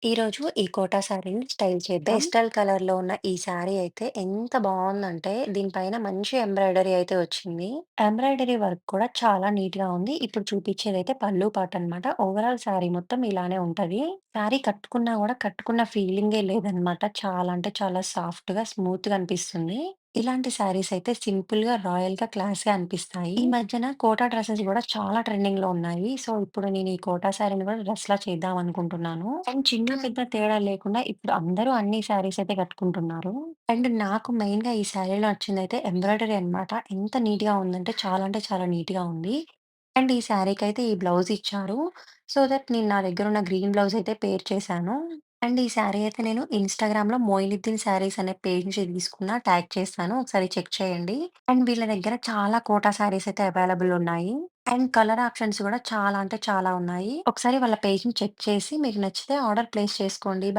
ఈరోజు ఈ కోటా శారీని స్టైల్ చేద్దాం. పేస్టల్ కలర్‌లో ఉన్న ఈ శారీ అయితే ఎంత బావుందంటే, దీనిపైన మంచి ఎంబ్రాయిడరీ అయితే వచ్చింది. ఎంబ్రాయిడరీ వర్క్ కూడా చాలా నీట్‌గా ఉంది. ఇప్పుడు చూపిచ్చేదైతే పల్లు పాటనమాట. ఓవరాల్ శారీ మొత్తం ఇలానే ఉంటది. శారీ కట్టుకున్నా గూడా కట్టుకున్న ఫీలింగే లేదనమాట. చాలా అంటే చాలా సాఫ్ట్‌గా, స్మూత్‌గా అనిపిస్తుంది. ఇలాంటి శారీస్ అయితే సింపుల్‌గా, రాయల్‌గా, క్లాస్‌గా అనిపిస్తాయి. ఈ మధ్యన కోటా డ్రెసెస్ గూడా చాలా ట్రెండింగ్‌లో ఉన్నాయి. సో, ఇప్పుడు నేను ఈ కోటా శారీని గూడా డ్రెస్‌లా చేద్దాం అనుకుంటున్నాను. అండ్ చిన్న, పెద్ద తేడా లేకుండా ఇప్పుడు అందరూ అన్ని శారీస్ అయితే కట్టుకుంటున్నారు. అండ్ నాకు మెయిన్‌గా ఈ శారీలో నచ్చిందయితే ఎంబ్రాయిడరీ అన్నమాట. ఎంత నీట్‌గా ఉందంటే చాలా అంటే చాలా నీట్‌గా ఉంది. అండ్ ఈ శారీకయితే ఈ బ్లౌజ్ ఇచ్చారు. సో దట్ నేను నా దగ్గరున్న గ్రీన్ బ్లౌజ్ అయితే పేర్ చేశాను. అండ్ ఈ శారీ అయితే నేను ఇన్‌స్టాగ్రామ్‌లో 'మోయినుద్దీన్ శారీస్' అనే పేజ్ నుంచి తీసుకున్న. ట్యాగ్ చేస్తాను. ఒకసారి చెక్ చేయండి. అండ్ వీళ్ళ దగ్గర చాలా కోటా శారీస్ అయితే అవైలబుల్ ఉన్నాయి. అండ్ కలర్ ఆప్షన్స్ గూడా చాలా అంటే చాలా ఉన్నాయి. ఒకసారి వాళ్ళ పేజ్‌ని చెక్ చేసి మీకు నచ్చితే ఆర్డర్ ప్లేస్ చేసుకోండి.